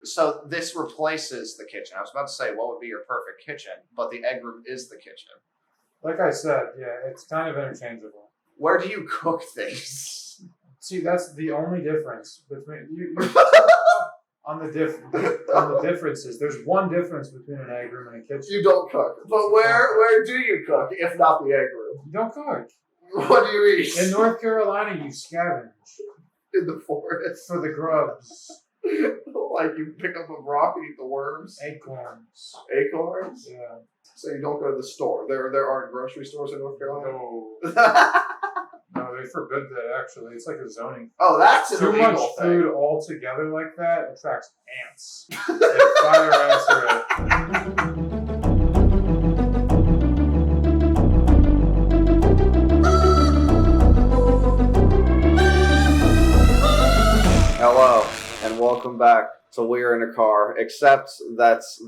So this replaces the kitchen. I was about to say, what would be your perfect kitchen? But the egg room is the kitchen. Like I said, yeah, it's kind of interchangeable. Where do you cook things? See, that's the only difference between you on the differences. There's one difference between an egg room and a kitchen. You don't cook. But where do you cook, if not the egg room? You don't cook. What do you eat? In North Carolina, you scavenge. In the forest. For the grubs. Like you pick up a rock and eat the worms? Acorns. Acorns? Yeah. So you don't go to the store. There aren't grocery stores in North Carolina? No. No, they forbid that, actually. It's like a zoning. Oh, that's an illegal thing. Too much food all together like that attracts ants. Like fire ants are it. Hello, and welcome back to We're in a Car, except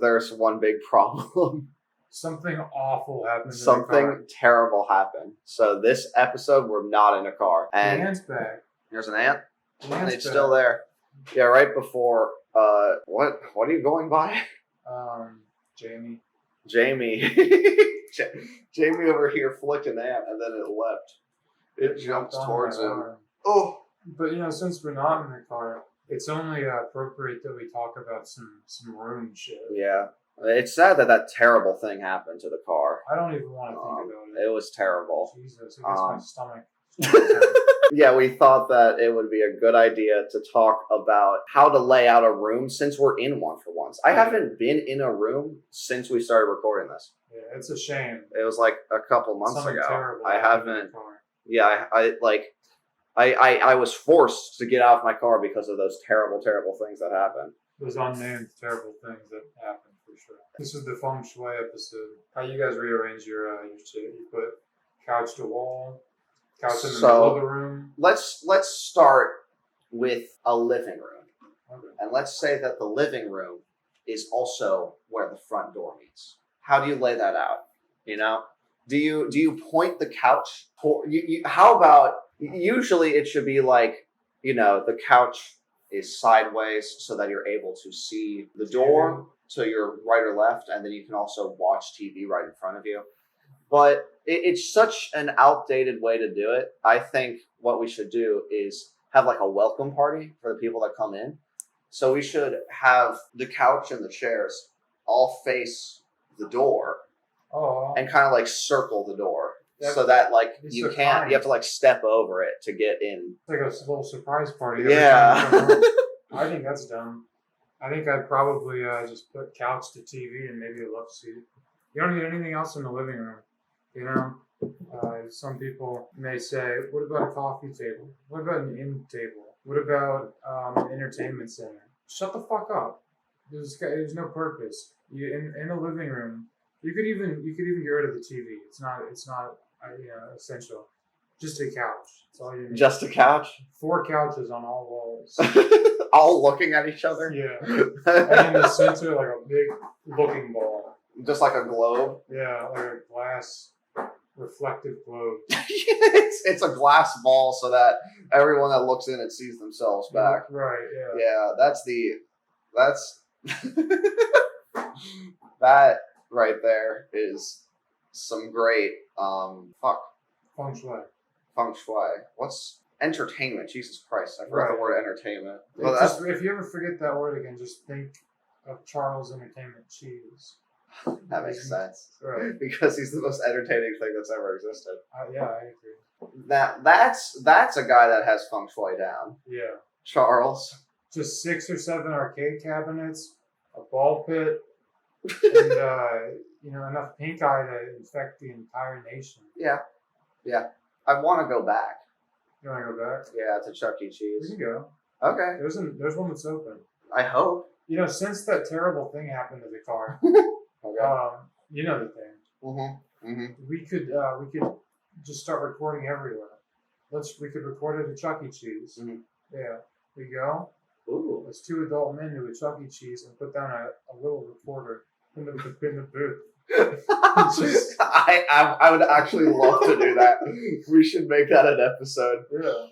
there's one big problem. Something awful happened. Something terrible happened. So this episode, we're not in a car. And the ant's back. There's an ant? The It's still there. Yeah, right before, what are you going by? Jamie. Jamie. Jamie over here flicked an ant, and then it leapt. It jumped towards him. Oh! But, since we're not in the car, it's only appropriate that we talk about some room shit. Yeah. It's sad that terrible thing happened to the car. I don't even want to think about it. It was terrible. Jesus, it gets my stomach. Yeah, we thought that it would be a good idea to talk about how to lay out a room since we're in one for once. I haven't been in a room since we started recording this. Yeah, it's a shame. It was like a couple months Something ago. Terrible I haven't. Yeah, I was forced to get out of my car because of those terrible things that happened. Those unnamed terrible things that happened, for sure. This is the feng shui episode. How you guys rearrange your shit? You put couch to wall, couch in the middle of the room. Let's start with a living room. Okay. And let's say that the living room is also where the front door meets. How do you lay that out? Do you point the couch? How about, usually it should be like, the couch is sideways so that you're able to see the door to your right or left, and then you can also watch TV right in front of you. But it's such an outdated way to do it. I think what we should do is have like a welcome party for the people that come in. So we should have the couch and the chairs all face the door and kind of like circle the door. So that you have to like step over it to get in. It's like a little surprise party. Yeah. I think that's dumb. I think I'd probably just put couch to TV and maybe a love seat. You don't need anything else in the living room. Some people may say, what about a coffee table? What about an end table? What about an entertainment center? Shut the fuck up. There's no purpose. In a living room, you could even get rid of the TV. It's not essential. Just a couch. That's all you need. Just a couch? 4 couches on all walls. All looking at each other? Yeah. And in the center, like a big looking ball. Just like a globe? Yeah, like a glass reflective globe. It's a glass ball so that everyone that looks in it sees themselves back. Right, yeah. Yeah, that's that right there is some great Feng shui. Feng shui. What's entertainment? Jesus Christ, I forgot the word entertainment. Well, if you ever forget that word again, just think of Charles Entertainment Cheese. That makes sense. Right. Because he's the most entertaining thing that's ever existed. Yeah, I agree. That's a guy that has feng shui down. Yeah. Charles. Just 6 or 7 arcade cabinets, a ball pit, and enough pink eye to infect the entire nation. Yeah. I want to go back. You want to go back? Yeah, to Chuck E. Cheese. We can go. Okay. There's one that's open. I hope. Since that terrible thing happened to the car. Okay. The thing. Mm-hmm. We could just start recording everywhere. We could record it at Chuck E. Cheese. Mm-hmm. Yeah. We go. Ooh. Let's 2 adult men to a Chuck E. Cheese and put down a little recorder in the booth. I would actually love to do that. We should make that an episode. Yeah.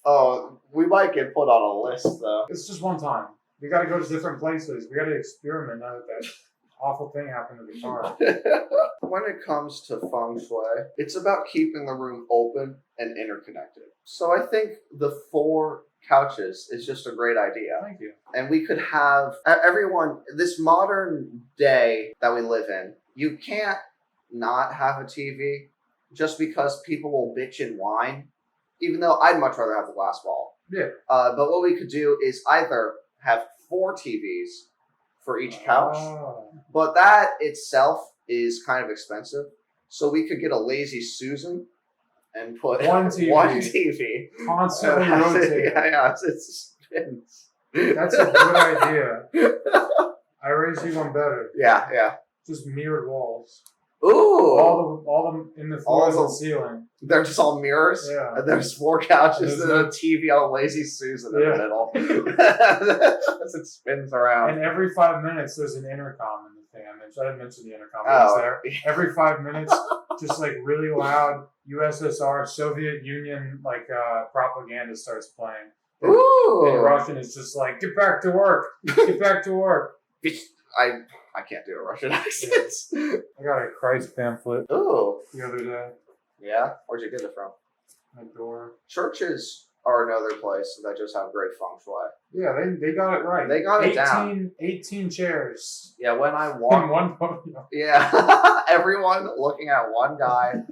Oh, we might get put on a list though. It's just one time. We got to go to different places. We got to experiment now that awful thing happened to the car. When it comes to feng shui, it's about keeping the room open and interconnected. So I think the 4 couches is just a great idea. Thank you. And we could have everyone, this modern day that we live in, you can't not have a TV just because people will bitch and whine, even though I'd much rather have the glass wall. Yeah. But what we could do is either have 4 TVs for each couch, but that itself is kind of expensive. So we could get a lazy Susan and put one TV. Constantly rotating. Yeah, it spins. That's a good idea. I raised you one better. Yeah. Just mirrored walls. Ooh. All the in the floors and ceiling. They're just all mirrors. Yeah. And there's 4 couches and a TV on a lazy Susan in the middle. As it spins around. And every 5 minutes there's an intercom in the thing. I didn't mention the intercom. It's there. Every 5 minutes, just like really loud USSR, Soviet Union propaganda starts playing. Ooh. In Russian, it's just like, get back to work. Get back to work. I can't do a Russian accent. I got a Christ pamphlet Ooh. the other day. Yeah? Where'd you get it from? My door. Churches are another place that just have great feng shui. Yeah, they got it right. They got it down. 18 chairs. Yeah, when I walk... In one podium. Yeah. Everyone looking at one guy.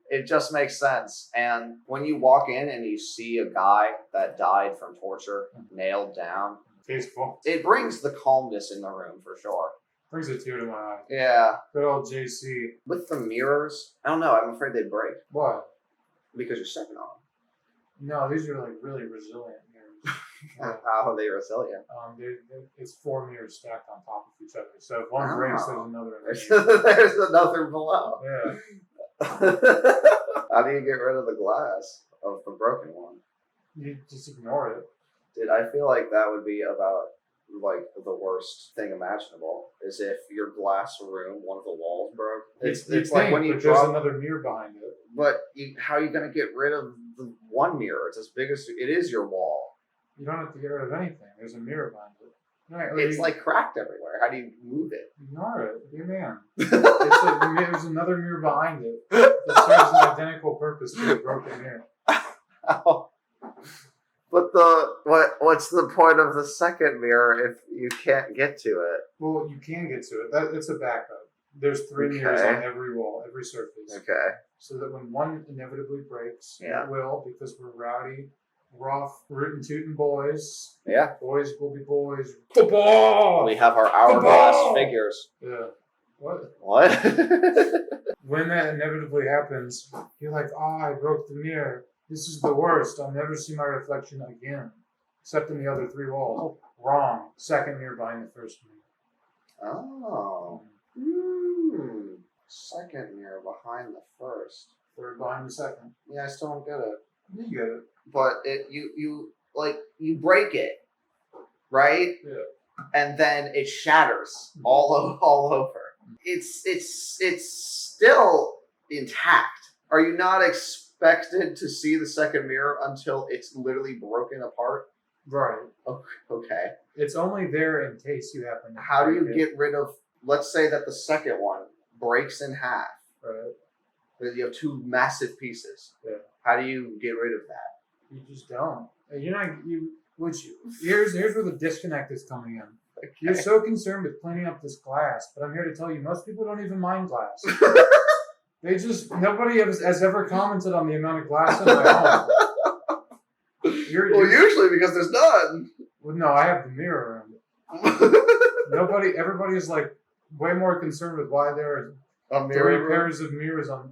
It just makes sense. And when you walk in and you see a guy that died from torture, nailed down, peaceful, it brings the calmness in the room for sure. Brings a tear to my eye. Yeah. Good old JC. With the mirrors, I don't know. I'm afraid they'd break. What? Because you're stepping on them. No, these are like really resilient mirrors. How are they resilient? It's 4 mirrors stacked on top of each other. So if one breaks, there's another. There's another below. Yeah. How do you get rid of the glass of the broken one? You just ignore it. Dude, I feel like that would be about like the worst thing imaginable. Is if your glass room, one of the walls broke. It's like when you there's another mirror behind it. But how are you going to get rid of the one mirror? It's as big as it is your wall. You don't have to get rid of anything. There's a mirror behind it. Right, it's like cracked everywhere. How do you move it? Ignore it. Be a man. There's another mirror behind it that serves an identical purpose to the broken mirror. Oh. But what's the point of the second mirror if you can't get to it? Well, you can get to it. It's a backup. There's 3 mirrors on every wall, every surface. Okay. So that when one inevitably breaks, it will, because we're rowdy, rough, rootin' tootin' boys. Yeah. Boys will be boys. Football! We have our hourglass figures. Yeah. What? When that inevitably happens, you're like, I broke the mirror. This is the worst. I'll never see my reflection again. Except in the other 3 walls. Wrong. Second mirror behind the first mirror. Oh. Second mirror behind the first. Third behind the second. Yeah, I still don't get it. You get it. But you break it, right? Yeah. And then it shatters all over. It's still intact. Are you not expected to see the second mirror until it's literally broken apart? Right. Okay. It's only there in case you happen to. How do you get rid of? Let's say that the second one breaks in half. Right. You have 2 massive pieces. Yeah. How do you get rid of that? You just don't. You're not. Here's where the disconnect is coming in. Okay. You're so concerned with cleaning up this glass, but I'm here to tell you, most people don't even mind glass. Nobody has ever commented on the amount of glass in my home. Usually because there's none. Well, no, I have the mirror around it. Everybody is like way more concerned with why there are 3 sets of mirrors on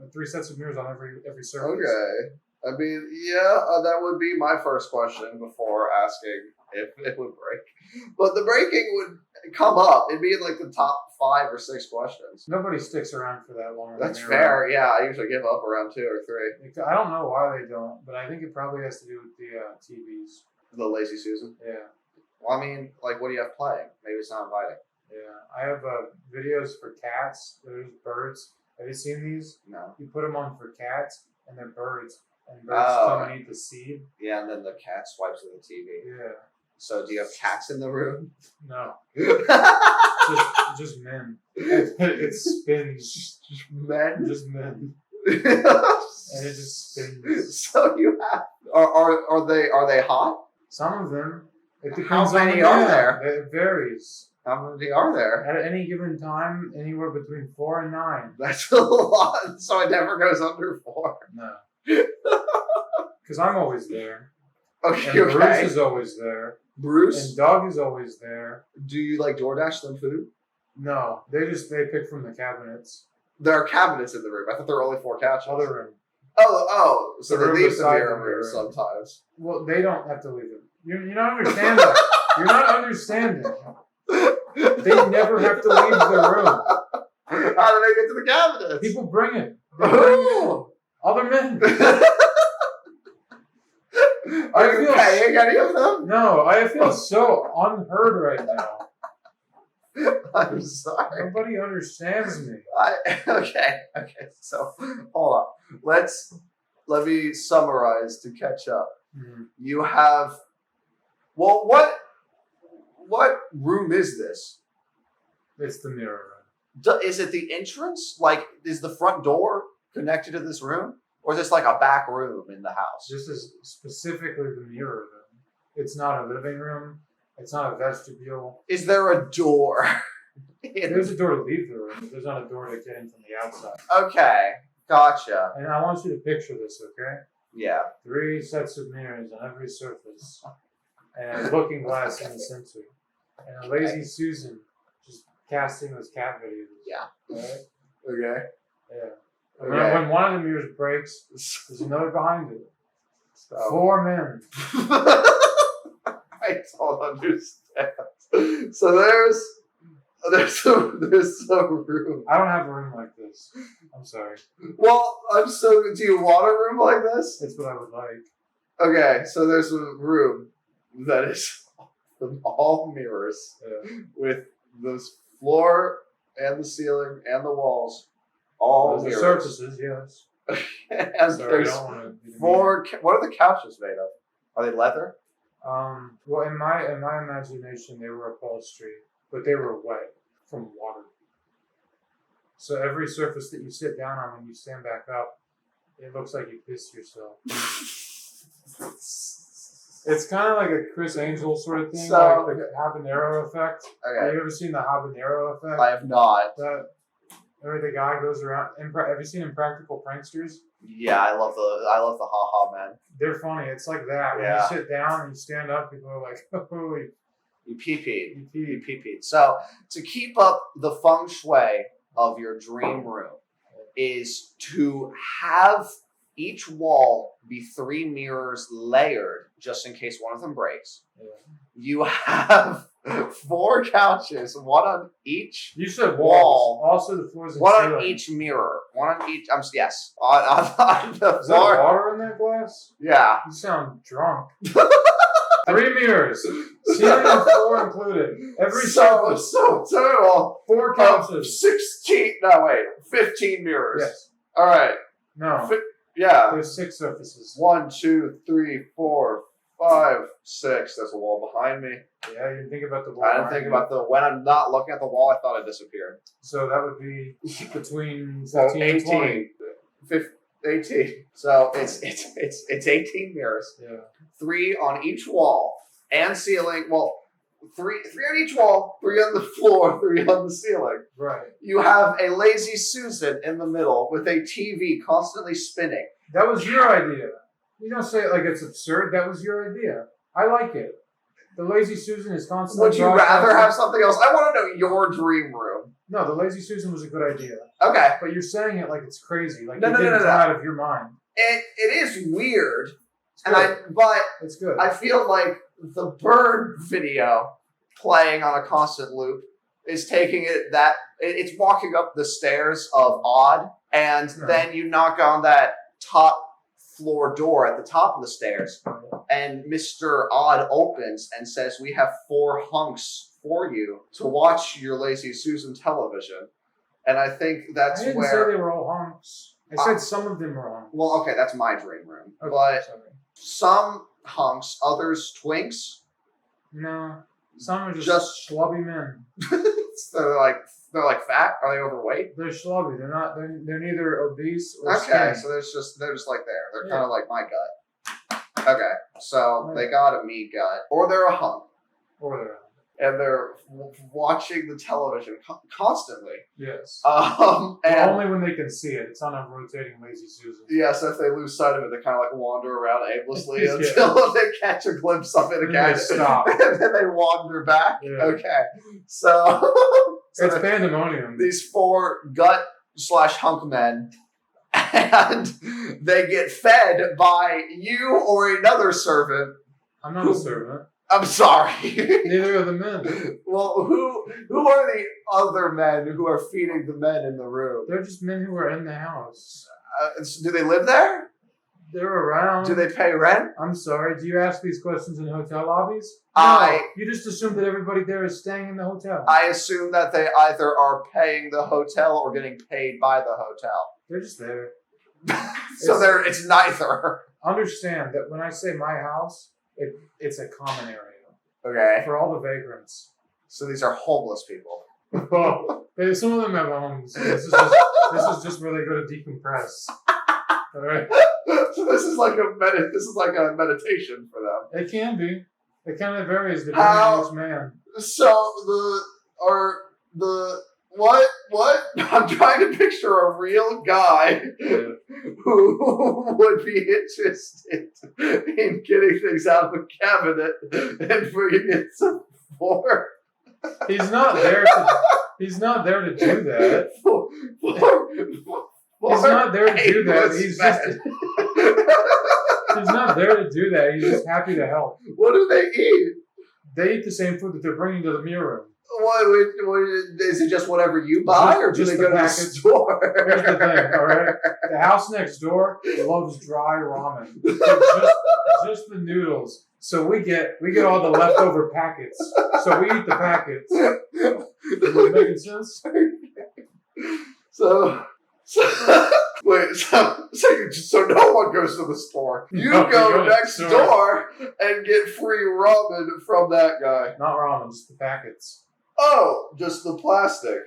every surface. Okay. I mean, yeah, that would be my first question before asking if it would break. But the breaking would come up. It'd be in like the top 5 or 6 questions. Nobody sticks around for that long. That's fair. Yeah, I usually give up around 2 or 3. I don't know why they don't, but I think it probably has to do with the TVs. The Lazy Susan? Yeah. Well, I mean, like, what do you have playing? Maybe it's not inviting. Yeah. I have videos for cats. There's birds. Have you seen these? No. You put them on for cats, and they're birds. And birds come and eat the seed. Yeah, and then the cat swipes at the TV. Yeah. So do you have cats in the room? No, just men. It spins. Men? Just men. And it just spins. So you have are they hot? Some of them. It depends How on many the are man. there? It varies. How many are there? At any given time, anywhere between 4 and 9. That's a lot. So it never goes under 4. No. Because I'm always there. Okay, And Bruce okay. is always there. Bruce, And Doug is always there. do you like DoorDash them food? No. They pick from the cabinets. There are cabinets in the room. I thought there were only 4 couches. Other room. Oh. So The they room leave the beside mirror the room mirror. sometimes. Well, they don't have to leave it. You don't understand that. You're not understanding. They never have to leave the room. How do they get to the cabinets? People bring it. They bring it in. Other men. Are you paying any of them? No, I feel so unheard right now. I'm sorry. Nobody understands me. Okay. So hold on. Let me summarize to catch up. Mhm. You have. Well, what room is this? It's the mirror room. Is it the entrance? Like, is the front door connected to this room, or is this like a back room in the house? This is specifically the mirror room. It's not a living room. It's not a vestibule. Is there a door? There's a door to leave the room, but there's not a door to get in from the outside. Okay, gotcha. And I want you to picture this, okay? Yeah. 3 sets of mirrors on every surface, and a looking glass in the center, and a lazy Susan just casting those cat videos. Yeah. Right? Okay. Yeah. Okay. When one of the mirrors breaks, there's another behind it. So. 4 men. I don't understand. So there's a room. I don't have a room like this. I'm sorry. Well, do you want a room like this? It's what I would like. Okay, so there's a room that is all mirrors Yeah. with the floor and the ceiling and the walls, all Those are mirrors. surfaces, yes. And Sorry, I there's don't want to be the 4. What are the couches made of? Are they leather? Well, in my imagination, they were upholstery, but they were wet from water. So every surface that you sit down on when you stand back up, it looks like you pissed yourself. It's kind of like a Chris Angel sort of thing, So- like the habanero effect. Have Okay, you ever seen the habanero effect? I have not. That where the guy goes around. Have you seen Impractical Pranksters? Yeah, I love the haha man. They're funny. It's like that. When Yeah. you sit down and you stand up, people are like, "Holy, You pee-peed. you You peed." pee-peed. So to keep up the feng shui of your dream room is to have each wall be 3 mirrors layered, just in case one of them breaks. Yeah. You have 4 couches, one on each, You said Wall. walls. Also, the floors and one ceiling. on each mirror, one on each. Yes, on the Is that floor. water in that glass? Yeah. You sound drunk. 3 mirrors, ceiling and floor included. Every surface. So total 4 of couches. 15 mirrors. Yes. All right. No. Yeah. There's 6 surfaces. 1, 2, 3, 4, 5, 6. There's a wall behind me. Yeah, you didn't think about the wall. I didn't think about when I'm not looking at the wall, I thought it disappeared. So that would be between So 15 and 20. 18. So it's 18 mirrors. Yeah. 3 on each wall and ceiling. Well, three on each wall, 3 on the floor, 3 on the ceiling. Right. You have a lazy Susan in the middle with a TV constantly spinning. That was your idea. You don't say it like it's absurd. That was your idea. I like it. The Lazy Susan is constantly. Would you rather have something else? I want to know your dream room. No, the Lazy Susan was a good idea. Okay. But you're saying it like it's crazy. Like No, it no, no, didn't no, come no. out of your mind. It is weird, It's and good. but It's good. I feel like the bird video playing on a constant loop is taking it's walking up the stairs of Odd, and No. then you knock on that top floor door at the top of the stairs, and Mr. Odd opens and says, "We have 4 hunks for you to watch your Lazy Susan television." And I think that's I didn't where. say they were all hunks. I said some of them were hunks. Well, okay, that's my dream room. Okay, But sorry. some hunks, others twinks. No, some are just Just- schlubby men. So they're like fat. Are they overweight? They're schlubby. They're not. They're neither obese or Okay, skinny. so they're just like there. They're Yeah. kind of like my gut. Okay, so Right. they got a me gut, or they're a hunk, Or they're and they're watching the television constantly. yes. And But only when they can see it. It's on a rotating lazy Susan. yeah, so if they lose sight of it, they kind of like wander around aimlessly Yeah. until they catch a glimpse of it And again. they stop. And then they wander back. Yeah. Okay, so, It's pandemonium. these 4 gut/hunk men, and they get fed by you or another servant. I'm not a servant. I'm sorry. Neither are the men. Well, who are the other men who are feeding the men in the room? They're just men who are in the house. Do they live there? They're around. Do they pay rent? I'm sorry. Do you ask these questions in hotel lobbies? I- No. You just assume that everybody there is staying in the hotel. I assume that they either are paying the hotel or getting paid by the hotel. They're just there. So it's neither. Understand that when I say my house, it's a common area Okay. for all the vagrants. So these are homeless people. Well, some of them have homes. This is just where they go to decompress. All right. So this is like a meditation for them. It can be. It kind of varies depending How- on which man. So what? I'm trying to picture a real guy who would be interested in getting things out of a cabinet and bringing it to floor. He's not there to. He's not there to do that. He's not there to do that. He's just. He's not there to do that. He's just happy to help. What do they eat? They eat the same food that they're bringing to the mirror room. What is it? Just whatever you buy, or do Just they the go to the package. store? Here's the thing, all right? The house next door loves dry ramen. Just the noodles. So we get all the leftover packets. So we eat the packets. Is that making sense? So wait, so no one goes to the store. You No, we go go to the next store. door and get free ramen from that guy. Not ramen, just the packets. Oh, just the plastic.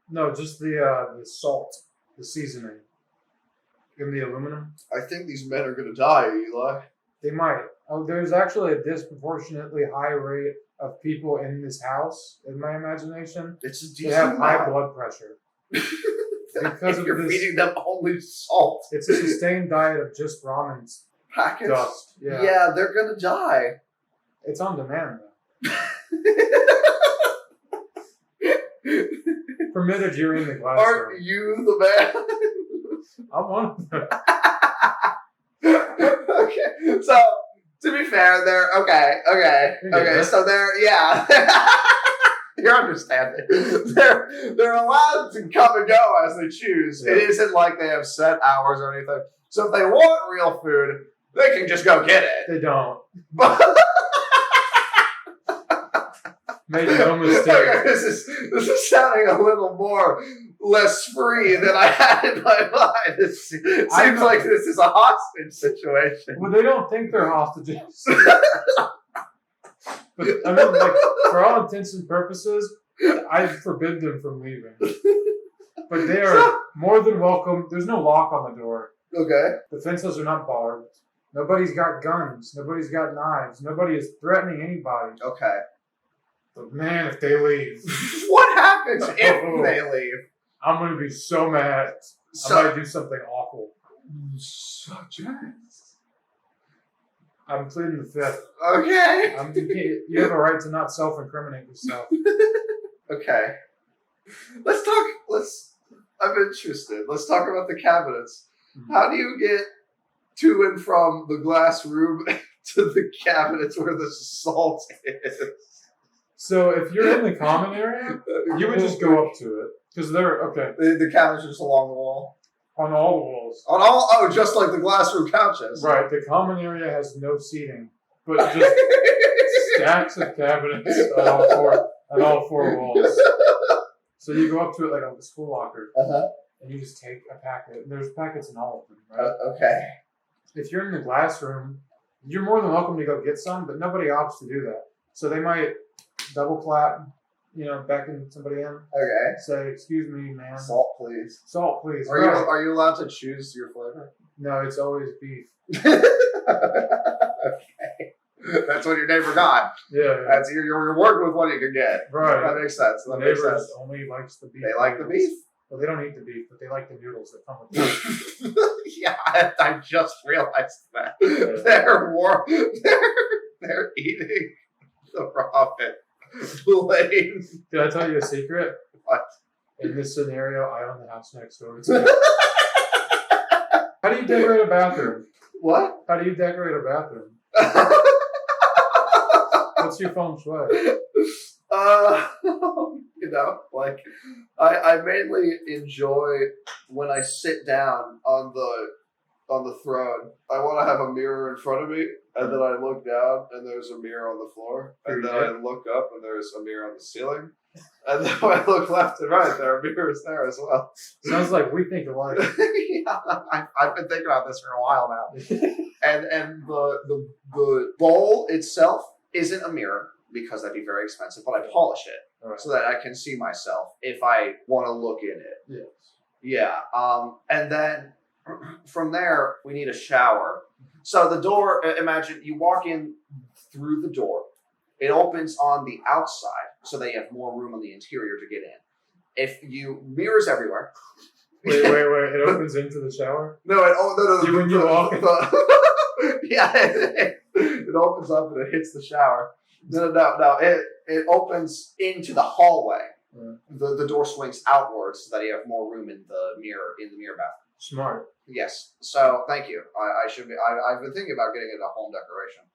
No, just the salt, the seasoning, in the aluminum. I think these men are gonna die, Eli. They might. Oh, there's actually a disproportionately high rate of people in this house, in my imagination. It's a They decent have high amount. blood pressure. Because If of you're this- feeding them only salt It's a sustained diet of just ramen packets. dust. Yeah. They're gonna die. It's on demand, though. Permitted you're in the glass Aren't room. you the man? I'm one of them. Okay, so to be fair, they're okay. You get it. So they're you're understanding. They're allowed to come and go as they choose. Yeah. It isn't like they have set hours or anything. So if they want real food, they can just go get it. They don't. But Make no mistake. this is sounding a little more less free than I had in my mind. It seems like this is a hostage situation. Well, they don't think they're hostages. But I mean, like, for all intents and purposes, I forbid them from leaving. But they are more than welcome. There's no lock on the door. Okay. The fences are not barbed. Nobody's got guns. Nobody's got knives. Nobody is threatening anybody. Okay. But man, if they leave, What happens if they leave? I'm going to be so mad. I So, might do something awful. such as. I'm pleading the fifth. Okay. You have a right to not self-incriminate yourself. Okay. I'm interested. Let's talk about the cabinets. Mhm. How do you get to and from the glass room to the cabinets where the salt is? So if you're in the common area, you would just go up to it. Because they're, okay, The cabinets are just along the wall. on all the walls. Just like the glass room couches. Right, the common area has no seating, but just stacks of cabinets on all four walls. So you go up to it like a school locker, Uh-huh. and you just take a packet. There's packets in all of them, right? Okay. If you're in the glass room, you're more than welcome to go get some, but nobody opts to do that. So they might double clap, beckon somebody in. Okay. Say, excuse me, man. Salt, please. Salt, please. Are you allowed to choose your flavor? No, it's always beef. Okay. That's what your neighbor got. Yeah. That's you're working with what you can get. Right. That makes sense. The neighbors only likes the beef. They like the beef? Well, they don't eat the beef, but they like the noodles that come with it. Yeah, I just realized that. Yeah. They're eating the ramen plain. Did I tell you a secret? What? In this scenario, I own the house next door. How do you decorate a bathroom? What? How do you decorate a bathroom? What's your feng shui? Like I mainly enjoy when I sit down on the throne. I want to have a mirror in front of me, and then I look down, and there's a mirror on the floor, and then I look up, and there's a mirror on the ceiling, and then when I look left and right, there are mirrors there as well. Sounds like we think alike. Yeah, I've been thinking about this for a while now, and the bowl itself isn't a mirror because that'd be very expensive, but I polish it. Right. So that I can see myself if I want to look in it. Yes. Yeah. And then from there, we need a shower. So the door, imagine you walk in through the door. It opens on the outside so that you have more room on the interior to get in. If you, mirrors everywhere. Wait. It opens into the shower? No, no. When you walk in. Yeah, it opens up and it hits the shower. No. It opens into the hallway. Yeah. The door swings outwards so that you have more room in the mirror bathroom. Smart. Yes. So thank you. I've been thinking about getting into home decoration.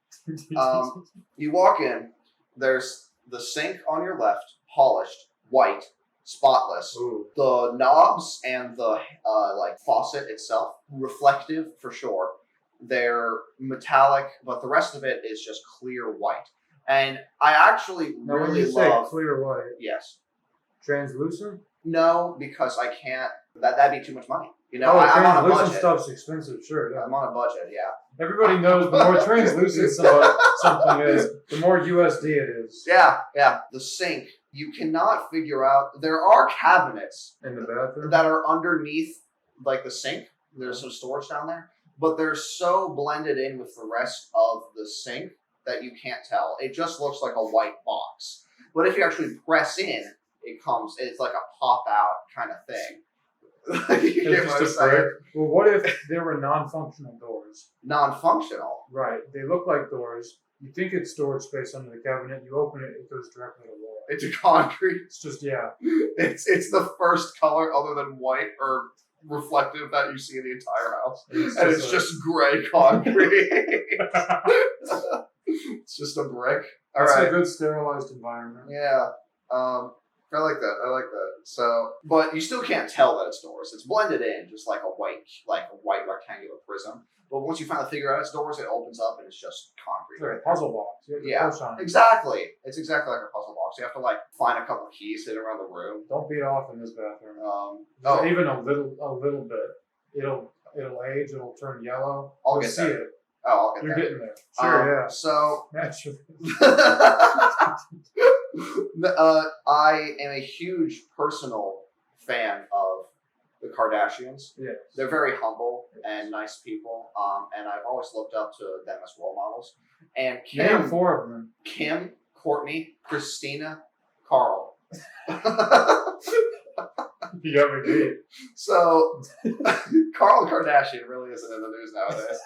You walk in. There's the sink on your left, polished, white, spotless. Ooh. The knobs and the faucet itself, reflective for sure. They're metallic, but the rest of it is just clear white. And I actually now, really when you love say clear white, yes. Translucent? No, because I can't. That'd be too much money. I'm on a translucent budget. stuff's expensive, sure. Yeah. I'm on a budget. Yeah. Everybody knows the more translucent something is, the more USD it is. Yeah. The sink. You cannot figure out. There are cabinets In the bathroom? that are underneath, the sink. There's some storage down there, but they're so blended in with the rest of the sink that you can't tell. It just looks like a white box. But if you actually press in, it's like a pop out kind of thing. You get what I'm saying? Well, what if there were non-functional doors? Non-functional. Right. They look like doors. You think it's storage space under the cabinet. You open it, it goes directly to the wall. It's a concrete. It's just, yeah. It's the first color other than white or reflective that you see in the entire house. It's just gray concrete. It's just a brick. All right. It's a good sterilized environment. Yeah. I like that. So, but you still can't tell that it's doors. It's blended in, just like a white rectangular prism. But once you finally figure out it's doors, it opens up and it's just concrete. It's like a puzzle box. You have to push on it. Exactly. It's exactly like a puzzle box. You have to find a couple keys hidden around the room. Don't beat off in this bathroom. Oh. Even a little bit. It'll age. It'll turn yellow. I'll You'll get see there. it. Oh, I'll get You're there. getting there. Sure, yeah. So, Naturally. I am a huge personal fan of the Kardashians. Yes. They're very humble and nice people, and I've always looked up to them as role models. And Name 4 of them. Kim, Courtney, Christina, Carl. You got me beat. So, Carl Kardashian really isn't in the news nowadays.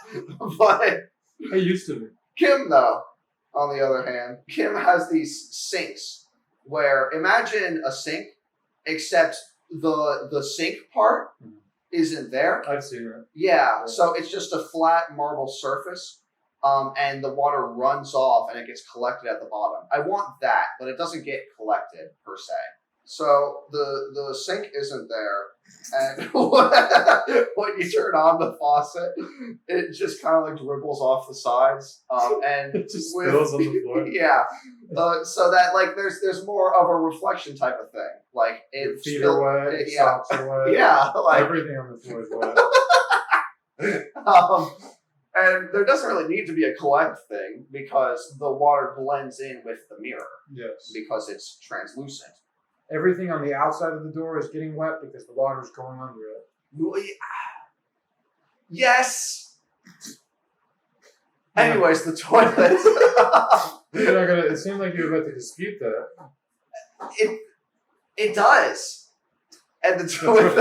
But It used to be. Kim, though, on the other hand, Kim has these sinks where imagine a sink, except the sink part isn't there. I've seen it. Yeah, so it's just a flat marble surface, and the water runs off and it gets collected at the bottom. I want that, but it doesn't get collected per se. So the sink isn't there, and when you turn on the faucet, it just kind of dribbles off the sides, and It just spills on the floor. Yeah, so that there's more of a reflection type of thing. It Feet are wet, socks are wet. Yeah, Everything on the floor is wet. And there doesn't really need to be a collect thing because the water blends in with the mirror Yes. because it's translucent. Everything on the outside of the door is getting wet because the water's going under it. Yes. Anyways, the toilet. You're not gonna. It seems like you're about to dispute that. It does. And the toilet.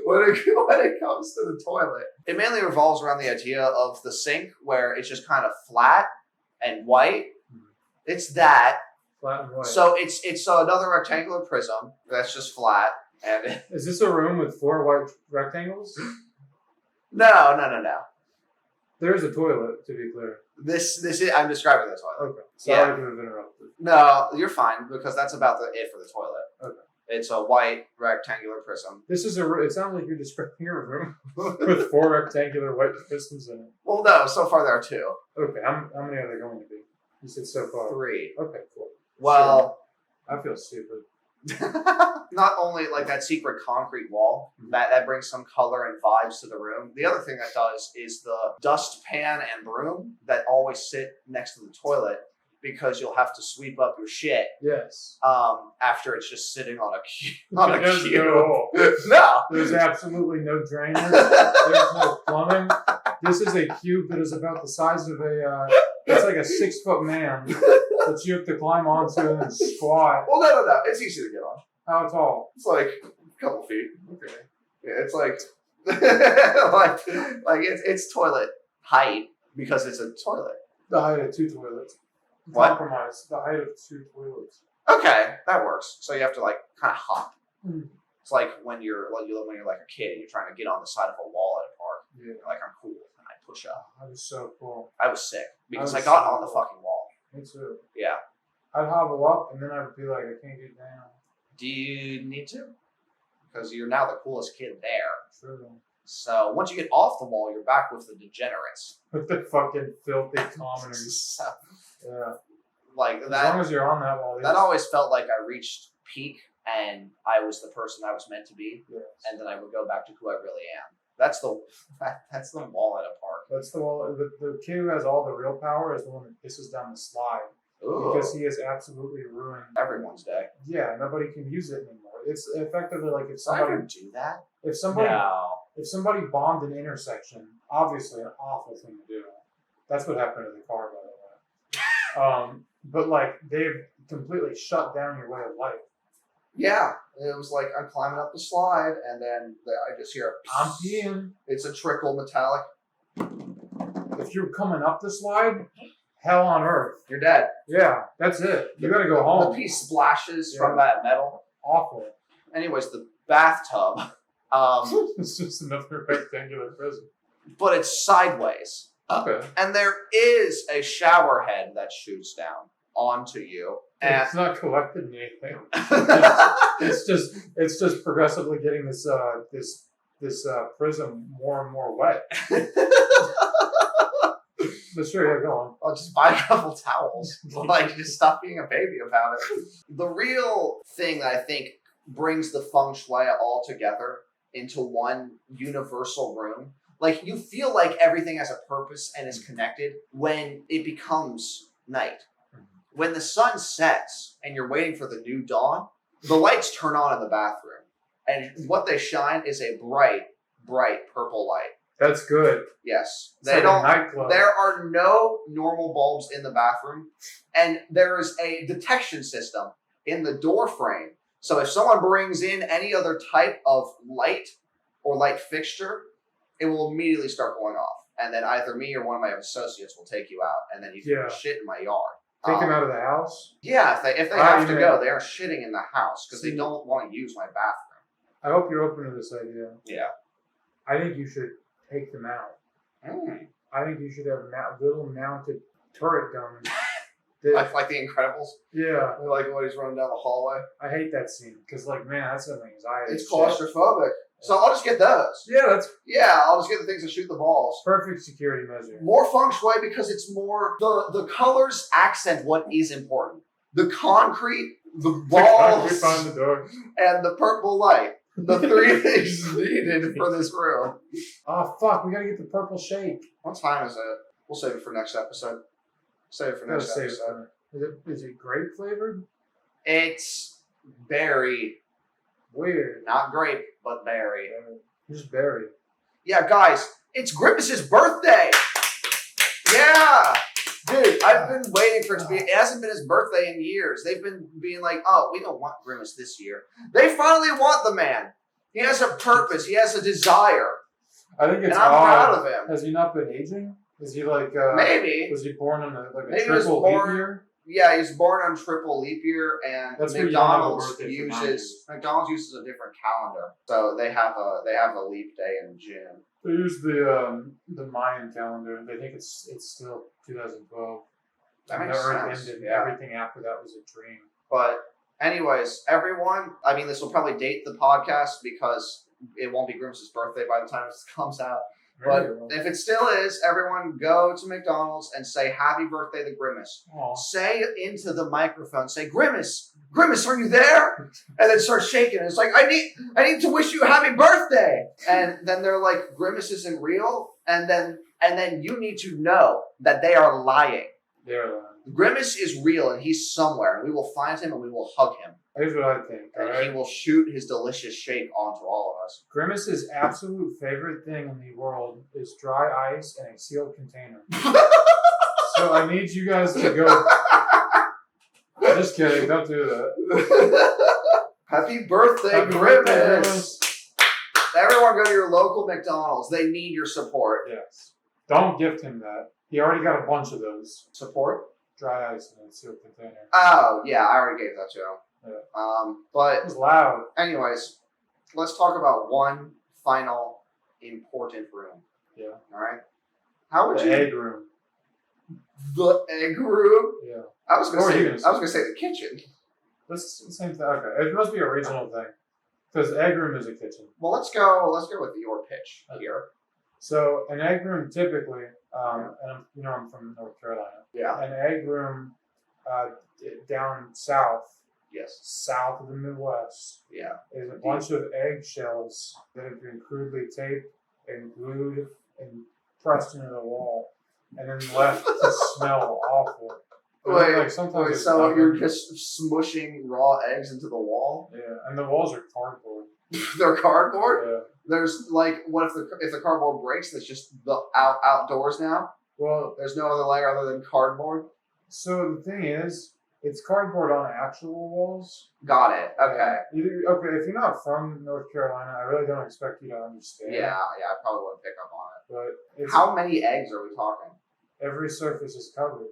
When it comes to the toilet, it mainly revolves around the idea of the sink where it's just kind of flat and white. It's that. Flat and white. So it's another rectangular prism that's just flat. And is this a room with 4 white rectangles? No. There's a toilet, to be clear. This is I'm describing the toilet. Okay. Sorry to have interrupted. No, you're fine because that's about it for the toilet. Okay. It's a white rectangular prism. This is it sounds like you're describing a room with 4 rectangular white prisms in it. Well, no, so far there are 2. Okay, how many are there going to be? You said so far. 3. Okay, cool. Well, sure. I feel stupid. Not only like that secret concrete wall that brings some color and vibes to the room. The other thing that does is the dustpan and broom that always sit next to the toilet because you'll have to sweep up your shit. Yes. After it's just sitting on a cube. No. There's absolutely no drainage. There's no plumbing. This is a cube that is about the size of it's like a 6-foot man that you have to climb onto and squat. Well, no. It's easy to get on. How tall? It's like a couple feet. Okay. Yeah, it's like like it's toilet height because it's a toilet. The height of 2 toilets. What? Compromise. The height of 2 toilets. Okay, that works. So you have to like kind of hop. Mm. It's like when you're like a kid and you're trying to get on the side of a wall at a park. Yeah. You're like, I'm cool, and I push up. That was so cool. I was sick because I was got so on the cool. fucking wall. Me too. Yeah. I'd hobble up and then I'd be like, I can't get down. Do you need to? Because you're now the coolest kid there. True. So once you get off the wall, you're back with the degenerates. With the fucking filthy commoners. So, Yeah. like As that. long as you're on that wall. That always felt like I reached peak and I was the person I was meant to be, Yes. and then I would go back to who I really am. That's the wall at a park. That's the wall. The kid who has all the real power is the one that pisses down the slide. Ooh, Because he has absolutely ruined everyone's day. Yeah, nobody can use it anymore. It's effectively like if Did I ever somebody do that? if somebody No. if somebody bombed an intersection, obviously an awful thing to do. That's what happened to the car, by the way. But like they've completely shut down your way of life. Yeah, it was like I'm climbing up the slide, and then I just hear I'm peeing. It's a trickle metallic. If you're coming up the slide, hell on earth. You're dead. Yeah, that's it. You gotta go home. The pee splashes Yeah. from that metal. Awful. Anyways, the bathtub. It's just another rectangular prison. But it's sideways. Okay. And there is a shower head that shoots down onto you. And It's not collecting anything. It's just progressively getting this prism more and more wet. But sure, yeah, go on. I'll just buy a couple towels. Like, just stop being a baby about it. The real thing that I think brings the feng shui all together into one universal room, like, you feel like everything has a purpose and is connected when it becomes night. When the sun sets and you're waiting for the new dawn, the lights turn on in the bathroom. And what they shine is a bright, bright purple light. That's good. Yes. It's like a nightclub. There are no normal bulbs in the bathroom, and there is a detection system in the door frame. So if someone brings in any other type of light or light fixture, it will immediately start going off. And then either me or one of my associates will take you out, and then you can shit in my yard. Take them out of the house? Yeah, if they have to go, they are shitting in the house because they don't want to use my bathroom. I hope you're open to this idea. Yeah. I think you should take them out. I think you should have little mounted turret guns. Like the Incredibles? Yeah. Like when he's running down the hallway? I hate that scene because, like, man, that's an anxiety. It's claustrophobic. So I'll just get those. Yeah, I'll just get the things that shoot the balls. Perfect security measure. More feng shui because it's more the colors accent what is important. The concrete, the walls, the door. and the purple light. The 3 things needed for this room. Oh fuck, we gotta get the purple shake. What time is it? We'll save it for next episode. Save it for next episode. Is it grape flavored? It's berry. Weird. Not grape, but berry. Just berry. Yeah, guys, it's Grimace's birthday! Yeah! Dude, I've been waiting for it to be. It hasn't been his birthday in years. They've been being like, oh, we don't want Grimace this year. They finally want the man. He has a purpose. He has a desire. I think it's and I'm proud of him. Has he not been aging? Is he like maybe? Was he born on a maybe triple leap year? Yeah, he's born on triple leap year, and That's McDonald's uses a different calendar, so they have a leap day in June. They use the Mayan calendar. They think it's still 2012. That makes sense. Ended. Yeah. Everything after that was a dream. But anyways, everyone, I mean, this will probably date the podcast because it won't be Grimace's birthday by the time this comes out. But if it still is, everyone go to McDonald's and say happy birthday to Grimace. Aww. Say into the microphone, say, Grimace, are you there? And then start shaking. It's like, I need to wish you a happy birthday. And then they're like, Grimace isn't real. And then you need to know that they are lying. They're lying. Grimace is real and he's somewhere. And we will find him and we will hug him. Here's what I think. And he will shoot his delicious shake onto all of us. Grimace's absolute favorite thing in the world is dry ice in a sealed container. So I need you guys to go. Just kidding. Don't do that. Happy birthday, Grimace. Everyone go to your local McDonald's. They need your support. Yes. Don't gift him that. He already got a bunch of those. Support? Dry ice in a sealed container. Oh, yeah. I already gave that to him. Yeah. But it was loud. Anyways, let's talk about one final important room. Yeah. All right. How would the egg room? The egg room? Yeah. I was gonna say the kitchen. That's the same thing. Okay. It must be a regional thing. Because egg room is a kitchen. Well, let's go with your pitch here. So an egg room typically, and I'm from North Carolina. Yeah. An egg room down south. Yes. South of the Midwest. Yeah. Is a bunch of eggshells that have been crudely taped and glued and pressed into the wall, and then left to smell awful. Wait, so you're just smushing raw eggs into the wall? Yeah, and the walls are cardboard. They're cardboard? Yeah. There's what if the cardboard breaks? That's just the outdoors now. Well, there's no other layer other than cardboard. So the thing is, it's cardboard on actual walls. Got it. Okay. Okay, if you're not from North Carolina, I really don't expect you to understand. Yeah, I probably wouldn't pick up on it. But how many eggs are we talking? Every surface is covered.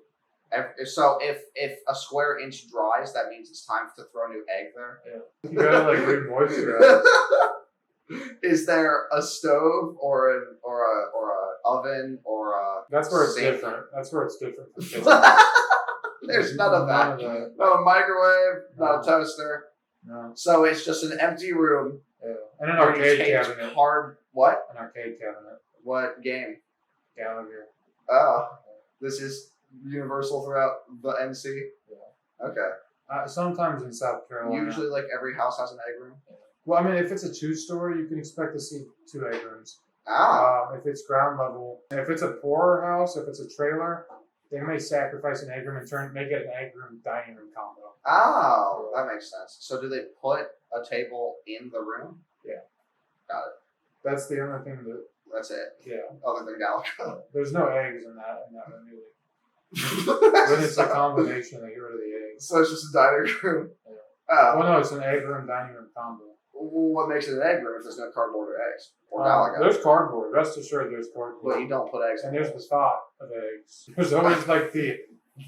So if a square inch dries, that means it's time to throw a new egg there. Yeah. You gotta re-moisturize. Is there a stove or a oven or a? That's where it's sink? different. That's where it's different from kitchen. There's none of that. Not a microwave, not a toaster. No. So it's just an empty room. Yeah. And an arcade cabinet. What? An arcade cabinet. What game? Gallagher. Oh. This is universal throughout the NC? Yeah. Okay. Sometimes in South Carolina. Usually like every house has an egg room? Yeah. Well, I mean, if it's a 2-story, you can expect to see 2 egg rooms. If it's ground level. If it's a poorer house, if it's a trailer, they may sacrifice an egg room and make it an egg room dining room combo. Oh, that makes sense. So do they put a table in the room? Yeah. Got it. That's the only thing that... That's it? Yeah. Other than Galaga. There's no eggs in that really. But it's a combination, they get rid of the eggs. So it's just a dining room? Yeah. Oh. Well, no, it's an egg room dining room combo. What makes it an egg room if there's no cardboard or eggs? Or Galaga? There's cardboard. Rest assured there's cardboard. But you don't put eggs in. And there's the thought of eggs. There's always like the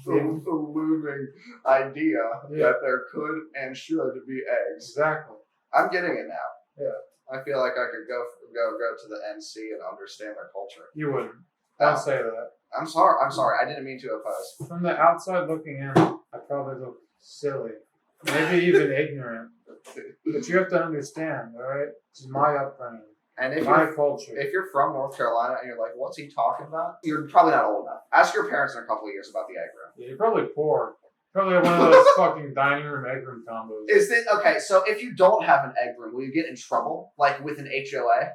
looming idea that there could and should be eggs. Exactly. I'm getting it now. Yeah. I feel like I could go to the NC and understand their culture. You wouldn't. Don't say that. I'm sorry. I didn't mean to oppose. From the outside looking in, I probably look silly. Maybe even ignorant. But you have to understand, all right? This is my upbringing. And if my culture. If you're from North Carolina and you're like, what's he talking about? You're probably not old enough. Ask your parents in a couple of years about the egg room. Yeah, you're probably poor. Probably one of those fucking dining room, egg room combos. Is it okay? So if you don't have an egg room, will you get in trouble, like with an HOA?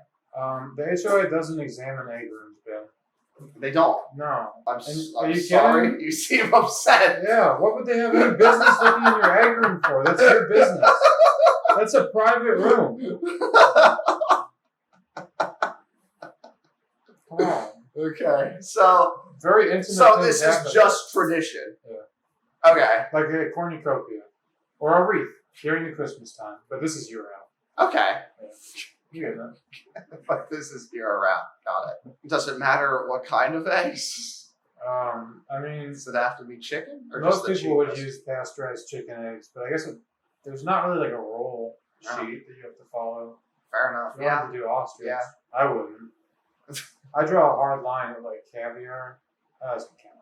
The HOA doesn't examine egg rooms, Ben. They don't. No. I'm Are you sorry. kidding? You seem upset. Yeah. What would they have any business looking in your egg room for? That's their business. That's a private room. Come on. Okay. So Very intimate. So things this happen. is just tradition. Yeah. Okay. Like a cornucopia or a wreath during the Christmas time, but this is year round. Okay. Yeah. You get that? But this is year round. Got it. Does it matter what kind of eggs? I mean, Does it have to be chicken? Or most just the people would cheapest? use pasteurized chicken eggs, but I guess there's not really like a rule sheet No. that you have to follow. Fair enough. You don't Yeah. have to do ostrich. Yeah. I wouldn't. I draw a hard line at like caviar. That doesn't count.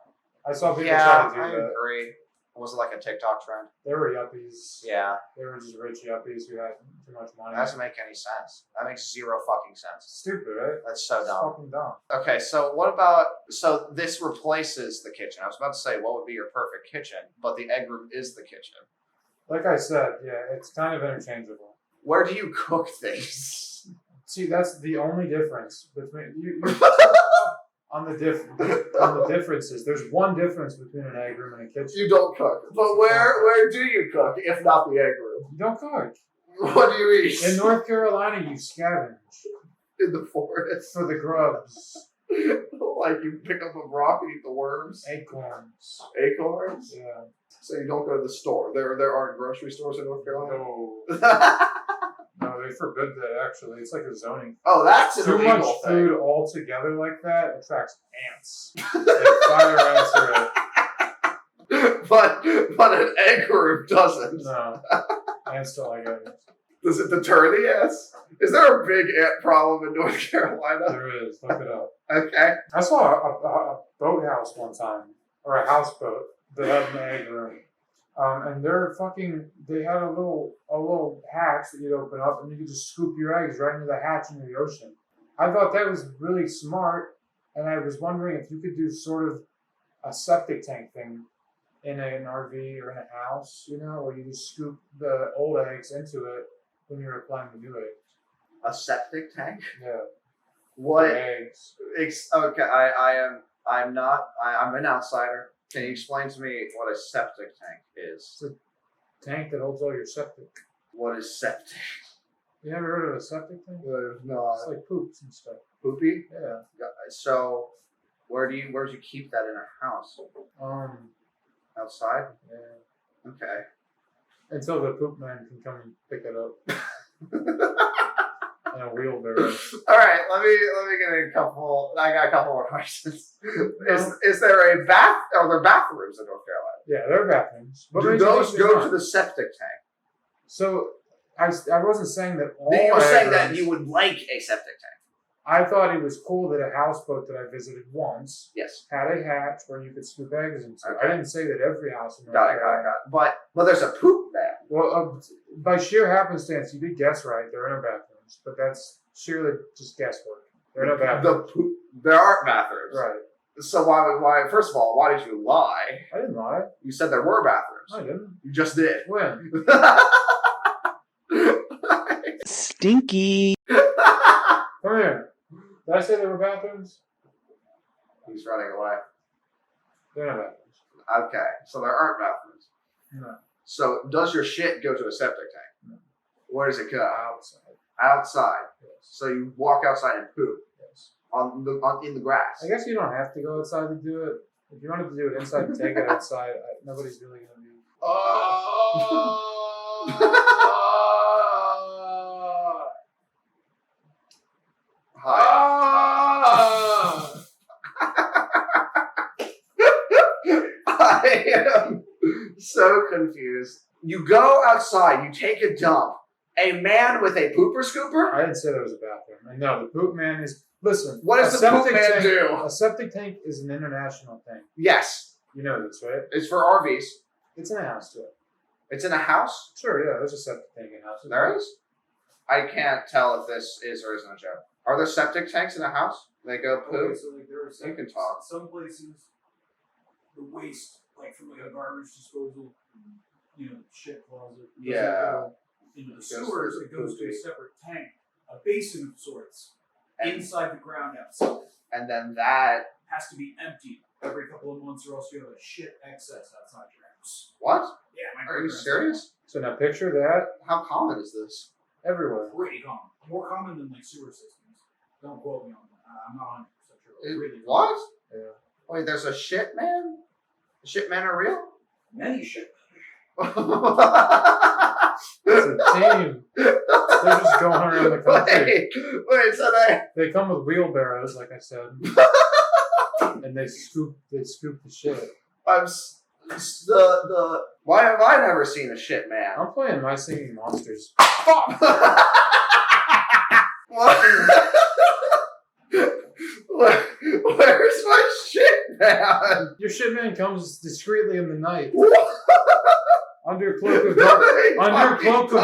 I saw people Yeah, try to do I that. agree. Was it like a TikTok trend? They were yuppies. Yeah. They were just rich yuppies who had too much money. That doesn't make any sense. That makes zero fucking sense. Stupid, right? That's so It's dumb. fucking dumb. Okay, so what about, so this replaces the kitchen. I was about to say, what would be your perfect kitchen? But the egg room is the kitchen. Like I said, yeah, it's kind of interchangeable. Where do you cook things? See, that's the only difference between you on the differences. There's one difference between an egg room and a kitchen. You don't cook. But where do you cook, if not the egg room? You don't cook. What do you eat? In North Carolina, you scavenge In the forest. for the grubs, Like you pick up a rock and eat the worms. acorns. Acorns? Yeah. So you don't go to the store. There aren't grocery stores in North Carolina? No, no, they forbid that. Actually, it's like a zoning. Oh, that's an Too much illegal thing. food all together like that attracts ants. Like fire ants are but an egg room doesn't. no. Ants don't like eggs. Does it deter the ants? Is there a big ant problem in North Carolina? There is. Look it up. Okay. I saw a boathouse one time, or a houseboat that had an egg room, and they had a little hatch that you'd open up, and you could just scoop your eggs right into the hatch into the ocean. I thought that was really smart, and I was wondering if you could do sort of a septic tank thing in an RV or in a house, where you just scoop the old eggs into it when you're applying the new eggs. A septic tank? Yeah. What? Eggs. Okay, I'm an outsider. Can you explain to me what a septic tank is? It's a tank that holds all your septic. What is septic? You never heard of a septic tank? No. It's like poops and stuff. Poopy? Yeah. So, where do you keep that in a house? Outside? Yeah. Okay. Until the poop man can come and pick it up in a wheelbarrow. All right, let me get a couple. I got a couple more questions. Is there a bath? Are there bathrooms in North Carolina? Yeah, there are bathrooms. What Do makes you those think there's go not? to the septic tank? So I wasn't saying that all. You were saying that bathrooms- you would like a septic tank. I thought it was cool that a houseboat that I visited once Yes. had a hatch where you could scoop eggs into. Okay. I didn't say that every house in North Got it. Carolina. But there's a poop bath. Well, by sheer happenstance, you did guess right. There are no bathrooms, but that's sheerly just guesswork. There are no bathrooms. There aren't bathrooms. Right. So why? First of all, why did you lie? I didn't lie. You said there were bathrooms. I didn't. You just did. When? Stinky. Come here. Did I say there were bathrooms? He's running away. There are no bathrooms. Okay, so there aren't bathrooms. No. So does your shit go to a septic tank? No. Where does it go? Outside. Outside. Yes. So you walk outside and poop Yes. in the grass. I guess you don't have to go outside to do it. If you wanted to do it inside and take it outside, nobody's really going to be. Hi. I am so confused. You go outside, you take a dump. A man with a pooper scooper? I didn't say there was a bathroom. I know the poop man is. Listen. What does a the poop septic man tank- do? A septic tank is an international thing. Yes, You know this, right? it's for RVs. It's in a house too. It's in a house? Sure, yeah. There's a septic tank in houses. There is? I can't tell if this is or isn't a joke. Are there septic tanks in a house? They go poop? Okay, so like there are You can talk. some places the waste like from like a garbage disposal, shit closet. Yeah. Go into the sewers, it goes to a separate tank, a basin of sorts, inside the ground outside. And then that Has to be emptied every couple of months, or else you have a shit excess outside your house. what? Yeah, my Are you grandparents- serious? So now picture that How common is this? everywhere. Pretty common. More common than like sewer systems. Don't quote me on that. I'm not 100% sure. Really common. What? Yeah. Wait, there's a shit man? The shit men are real? Many shit. It's a team. They're just going around the country. Wait, so They come with wheelbarrows, like I said, and they scoop the shit. why have I never seen a shit man? I'm playing My Singing Monsters. Fuck! Where's my shit man? Your shit man comes discreetly in the night, What? under cloak of Fucking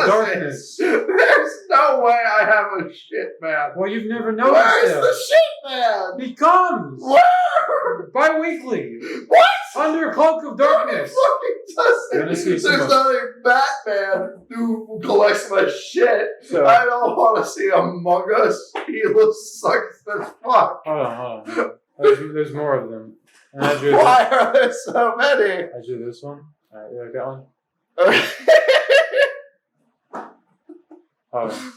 darkness. There's no way I have a shit man. Well, you've never noticed Where's him. the shit man? He comes Where? bi-weekly, What? under cloak of darkness. Fucking does it. There's another Batman who collects my shit. So, I don't want to see Among Us. He looks sucks as fuck. hold on. There's more of them. And I drew Why are there so many? I drew this one. Alright, you like that one? Oh,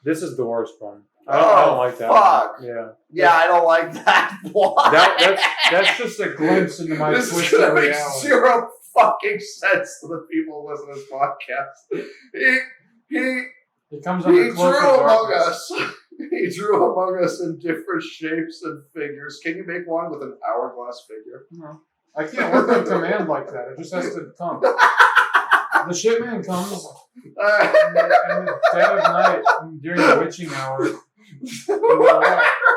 this is the worst one. I don't like that fuck. one. Yeah. Yeah, I don't like that. Why? That's just a glimpse into my This is twisted gonna make reality. zero fucking sense to the people listening to this podcast. It comes He under drew cloak of Among darkness. Us. He drew Among Us in different shapes and figures. Can you make one with an hourglass figure? No. I can't work on command like that. It just has to come. The shipman comes in the dead of night during the witching hour with a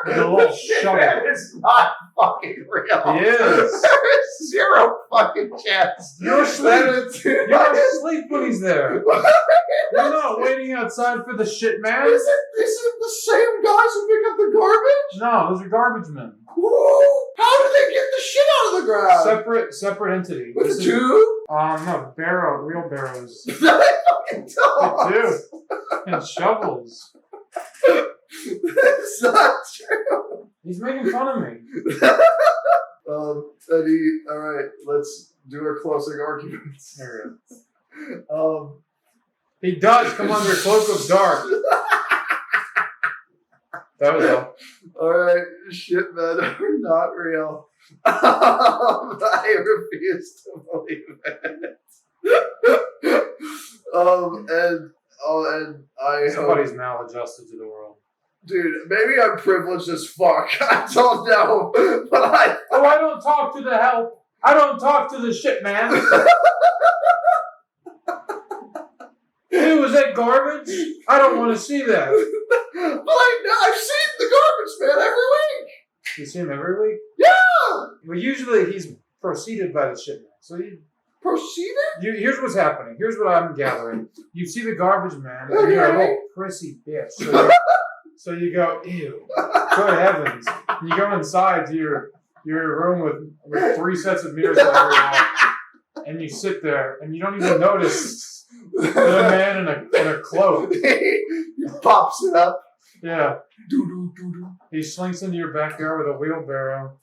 little The shit shovel. man is not fucking real. He is. There is zero fucking chance. You're asleep. You're You're asleep when he's there. You're not waiting outside for the shit man. Is it the same guys who pick up the garbage? No, those are garbage men. Whoa! How do they get the shit out of the ground? Separate entity. With This a is- tube? No, wheelbarrows. They fucking They don't. do. And shovels. That's not true. He's making fun of me. Eddie, alright, let's do our closing arguments. There we go. Um, He does come under cloak of dark. That was all. alright, shit men are not real. I refuse to believe it. And I Somebody's hope, maladjusted to the world. dude, maybe I'm privileged as fuck. I don't know, but I Oh, I don't talk to the help. I don't talk to the shit man. Ew, is that garbage? I don't want to see that. But I've seen the garbage man every week. You see him every week? Yeah. Well, usually he's preceded by the shit man. So Proceeded? here's what's happening. Here's what I'm gathering. You see the garbage man, and you're a Okay. little prissy bitch. So you go, ew. Good heavens. And you go inside to your room with 3 sets of mirrors on every wall, and you sit there, and you don't even notice the man in a cloak. He pops it up. Yeah. Doo doo doo doo. He slinks into your backyard with a wheelbarrow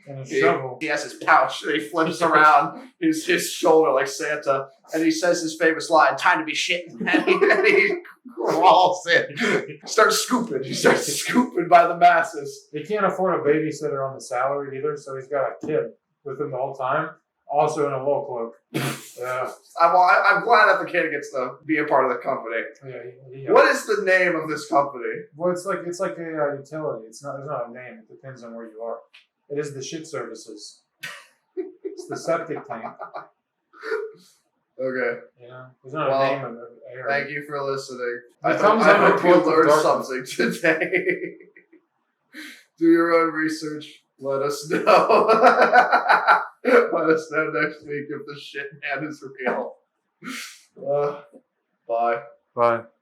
and a shovel. He has his pouch and he flips around his shoulder like Santa, and he says his famous line, "Time to be shitting," and he crawls in. Starts scooping. He starts scooping by the masses. He can't afford a babysitter on the salary either, so he's got a kid with him the whole time, also in a little cloak. Yeah. I'm glad that the kid gets to be a part of the company. Yeah. What is the name of this company? Well, it's like a utility. There's not a name. It depends on where you are. It is the shit services. It's the septic tank. Okay. You know, there's not Well, a name of the area. Thank you for listening. It I comes hope under you cloak of learned darkness. something today. Do your own research. Let us know. Let us know next week if the shit man is real. Bye. Bye.